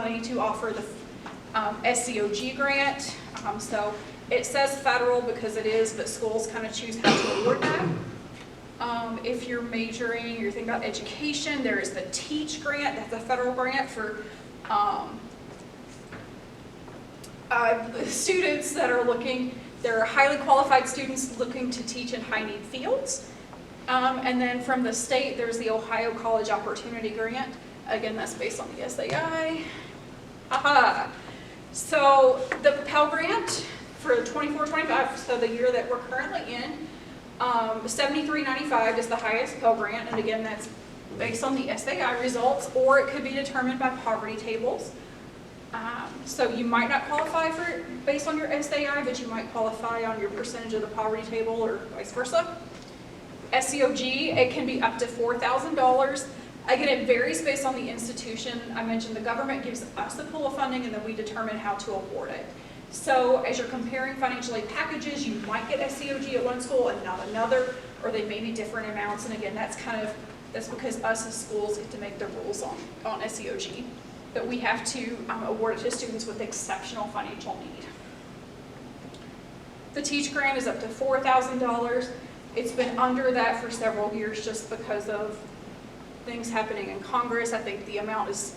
money to offer the SCOG grant. So it says federal because it is, but schools kind of choose how to award that. If you're majoring, you're thinking about education, there is the TEACH grant. That's a federal grant for students that are looking, they're highly qualified students looking to teach in high need fields. And then from the state, there's the Ohio College Opportunity Grant. Again, that's based on the SAI. So the Pell Grant for 24-25, so the year that we're currently in, $73.95 is the highest Pell Grant, and again, that's based on the SAI results, or it could be determined by poverty tables. So you might not qualify for it based on your SAI, but you might qualify on your percentage of the poverty table, or vice versa. SCOG, it can be up to $4,000. Again, it varies based on the institution. I mentioned the government gives us the pool of funding, and then we determine how to award it. So as you're comparing financial aid packages, you might get SCOG at one school and not another, or they may be different amounts. And again, that's because us as schools get to make the rules on SCOG. But we have to award it to students with exceptional financial need. The TEACH grant is up to $4,000. It's been under that for several years just because of things happening in Congress. I think the amount is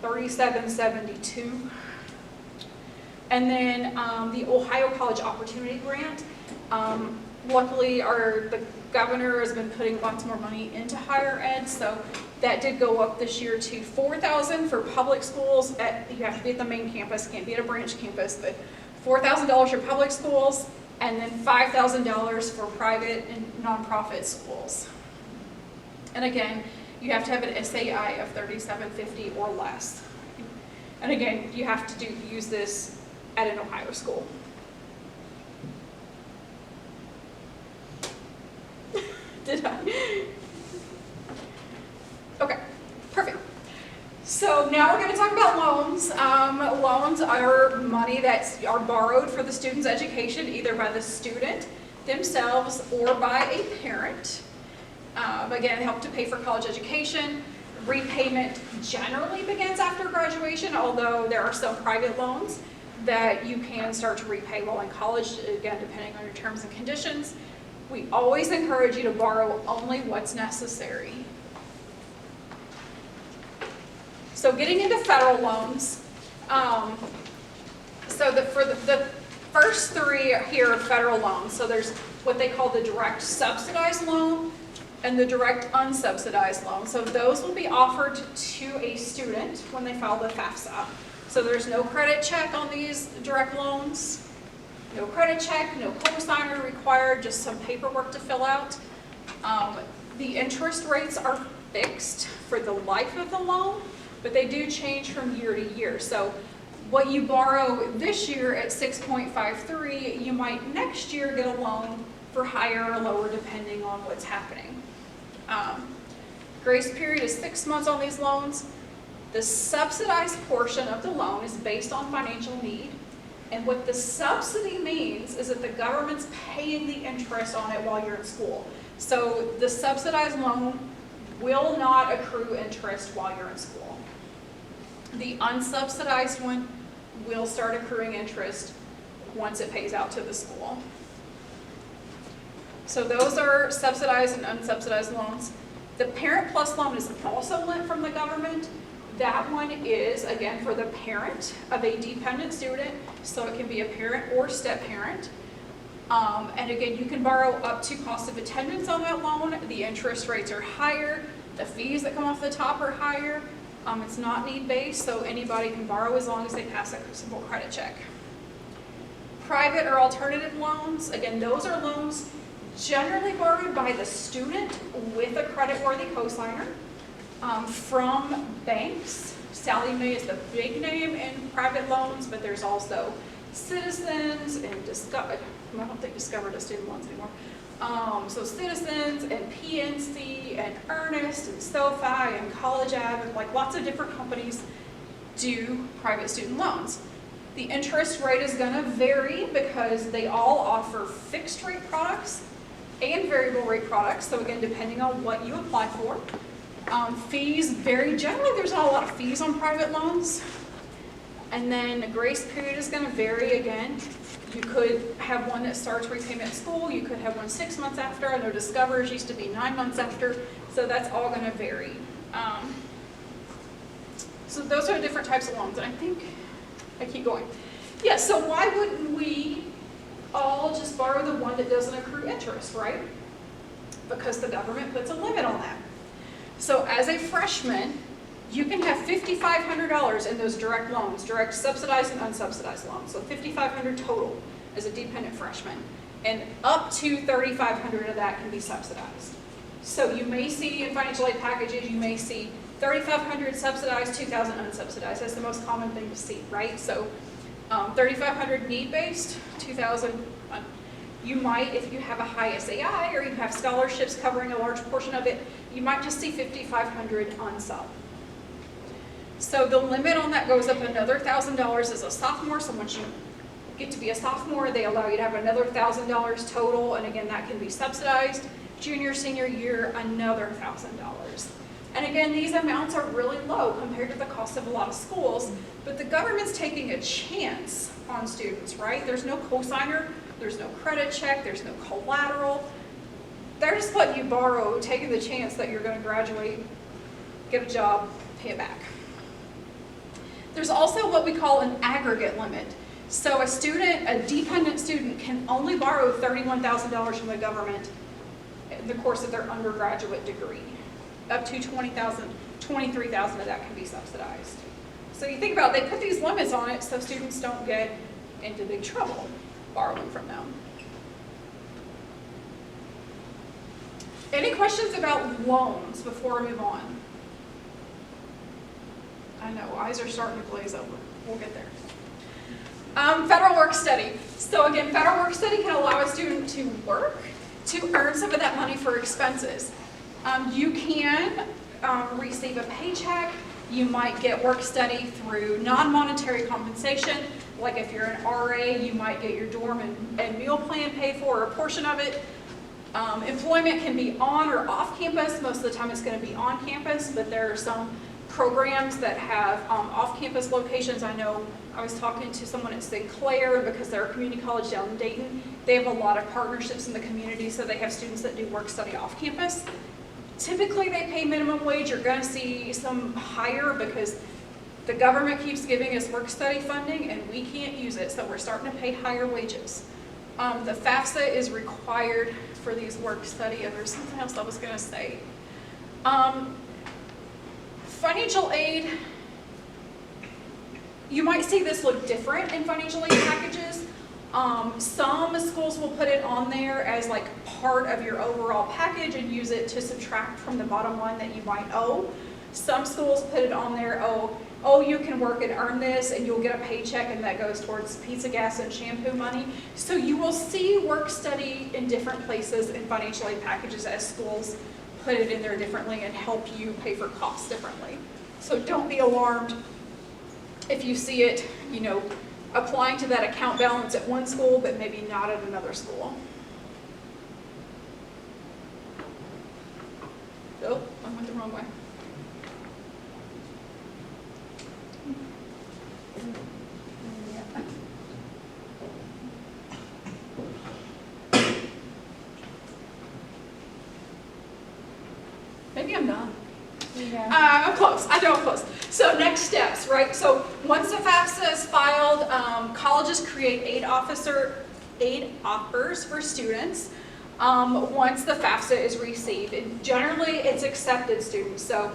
$37.72. And then the Ohio College Opportunity Grant. Luckily, the governor has been putting lots more money into higher ed, so that did go up this year to $4,000 for public schools. You have to be at the main campus, can't be at a branch campus, but $4,000 for public schools, and then $5,000 for private and nonprofit schools. And again, you have to have an SAI of 3750 or less. And again, you have to use this at an Ohio school. Did I? Okay, perfect. So now we're going to talk about loans. Loans are money that are borrowed for the student's education, either by the student themselves or by a parent. Again, help to pay for college education. Repayment generally begins after graduation, although there are some private loans that you can start to repay while in college, again, depending on your terms and conditions. We always encourage you to borrow only what's necessary. So getting into federal loans, for the first three here are federal loans. So there's what they call the direct subsidized loan and the direct unsubsidized loan. So those will be offered to a student when they file the FAFSA. So there's no credit check on these direct loans. No credit check, no cosigner required, just some paperwork to fill out. The interest rates are fixed for the life of the loan, but they do change from year to year. So what you borrow this year at 6.53, you might next year get a loan for higher or lower depending on what's happening. Grace period is 6 months on these loans. The subsidized portion of the loan is based on financial need. And what the subsidy means is that the government's paying the interest on it while you're in school. So the subsidized loan will not accrue interest while you're in school. The unsubsidized one will start accruing interest once it pays out to the school. So those are subsidized and unsubsidized loans. The Parent Plus loan is also lent from the government. That one is, again, for the parent of a dependent student, so it can be a parent or step-parent. And again, you can borrow up to cost of attendance on that loan. The interest rates are higher. The fees that come off the top are higher. It's not need-based, so anybody can borrow as long as they pass a simple credit check. Private or alternative loans, again, those are loans generally borrowed by the student with a credit-worthy cosigner. From banks. Sallie Mae is the big name in private loans, but there's also Citizens and Discover. I don't think Discover does student loans anymore. So Citizens and PNC and Earnest and SoFi and College Ave, and like lots of different companies do private student loans. The interest rate is going to vary because they all offer fixed rate products and variable rate products. So again, depending on what you apply for. Fees vary. Generally, there's not a lot of fees on private loans. And then the grace period is going to vary again. You could have one that starts repayment at school. You could have one 6 months after. I know Discover's used to be 9 months after. So that's all going to vary. So those are different types of loans. And I think I keep going. Yeah, so why wouldn't we all just borrow the one that doesn't accrue interest, right? Because the government puts a limit on that. So as a freshman, you can have $5,500 in those direct loans, direct subsidized and unsubsidized loans. So $5,500 total as a dependent freshman. And up to $3,500 of that can be subsidized. So you may see in financial aid packages, you may see $3,500 subsidized, $2,000 unsubsidized. That's the most common thing to see, right? So $3,500 need-based, $2,000. You might, if you have a high SAI or you have scholarships covering a large portion of it, you might just see $5,500 unsub. So the limit on that goes up another $1,000 as a sophomore. So once you get to be a sophomore, they allow you to have another $1,000 total, and again, that can be subsidized. Junior, senior year, another $1,000. And again, these amounts are really low compared to the cost of a lot of schools, but the government's taking a chance on students, right? There's no cosigner, there's no credit check, there's no collateral. They're just letting you borrow, taking the chance that you're going to graduate, get a job, pay it back. There's also what we call an aggregate limit. So a student, a dependent student, can only borrow $31,000 from the government in the course of their undergraduate degree. Up to $20,000, $23,000 of that can be subsidized. So you think about it, they put these limits on it so students don't get into big trouble borrowing from them. Any questions about loans before we move on? I know, eyes are starting to glaze over. We'll get there. Federal work study. So again, federal work study can allow a student to work to earn some of that money for expenses. You can receive a paycheck. You might get work study through non-monetary compensation. Like if you're an RA, you might get your dorm and meal plan paid for, or a portion of it. Employment can be on or off campus. Most of the time it's going to be on campus, but there are some programs that have off-campus locations. I know I was talking to someone at Sinclair, because they're a community college down in Dayton. They have a lot of partnerships in the community, so they have students that do work study off campus. Typically they pay minimum wage. You're going to see some higher because the government keeps giving us work study funding and we can't use it, so we're starting to pay higher wages. The FAFSA is required for these work study. There's something else I was going to say. Financial aid, you might see this look different in financial aid packages. Some schools will put it on there as like part of your overall package and use it to subtract from the bottom line that you might owe. Some schools put it on there, oh, you can work and earn this and you'll get a paycheck and that goes towards pizza, gas, and shampoo money. So you will see work study in different places in financial aid packages as schools put it in there differently and help you pay for costs differently. So don't be alarmed if you see it, you know, applying to that account balance at one school, but maybe not at another school. Oh, I went the wrong way. Maybe I'm done. Yeah. I'm close. I know I'm close. So next steps, right? So once the FAFSA is filed, colleges create aid offers for students once the FAFSA is received. And generally, it's accepted students. So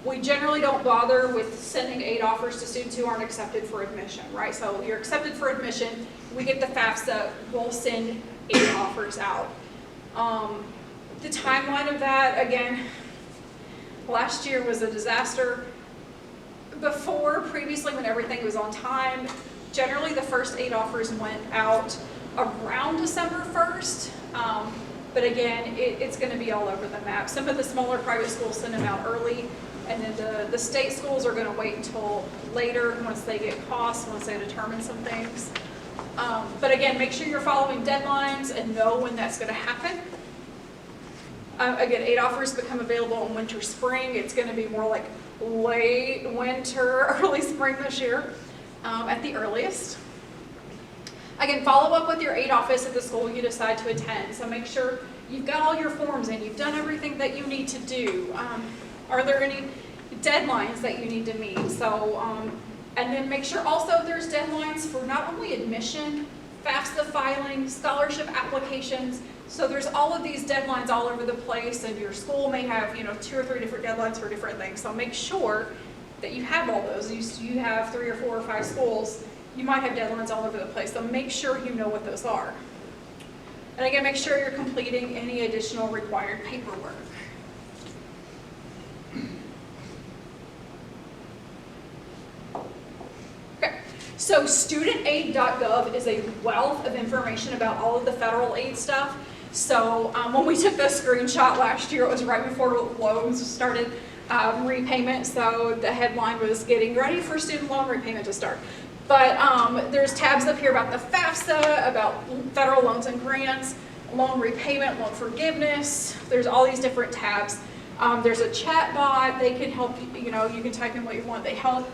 we generally don't bother with sending aid offers to students who aren't accepted for admission, right? So you're accepted for admission. We get the FAFSA. We'll send aid offers out. The timeline of that, again, last year was a disaster. Previously when everything was on time, generally the first aid offers went out around December 1st. But again, it's going to be all over the map. Some of the smaller private schools send them out early, and then the state schools are going to wait until later once they get costs, once they determine some things. But again, make sure you're following deadlines and know when that's going to happen. Again, aid offers become available in winter, spring. It's going to be more like late winter, early spring this year. at the earliest. Again, follow up with your aid office at the school you decide to attend. So make sure you've got all your forms in, you've done everything that you need to do. Are there any deadlines that you need to meet? So, and then make sure also there's deadlines for not only admission, FAFSA filing, scholarship applications. So there's all of these deadlines all over the place, and your school may have 2 or 3 different deadlines for different things. So make sure that you have all those. You have 3 or 4 or 5 schools, you might have deadlines all over the place. So make sure you know what those are. And again, make sure you're completing any additional required paperwork. Okay, so studentaid.gov is a wealth of information about all of the federal aid stuff. So when we took this screenshot last year, it was right before loans started repayment. So the headline was "Getting Ready for Student Loan Repayment to Start." But there's tabs up here about the FAFSA, about federal loans and grants, loan repayment, loan forgiveness. There's all these different tabs. There's a chat bot. They can help you, you can type in what you want. They help.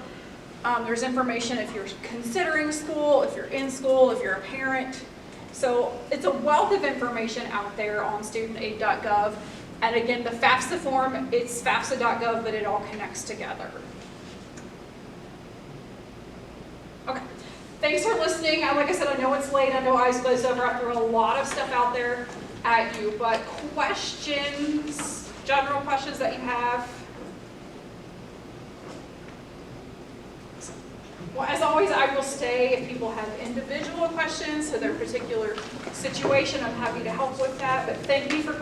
There's information if you're considering school, if you're in school, if you're a parent. So it's a wealth of information out there on studentaid.gov. And again, the FAFSA form, it's FAFSA.gov, but it all connects together. Okay, thanks for listening. Like I said, I know it's late. I know I glazed over. I threw a lot of stuff out there at you, but questions, general questions that you have? Well, as always, I will stay if people have individual questions to their particular situation. I'm happy to help with that, but thank you for coming.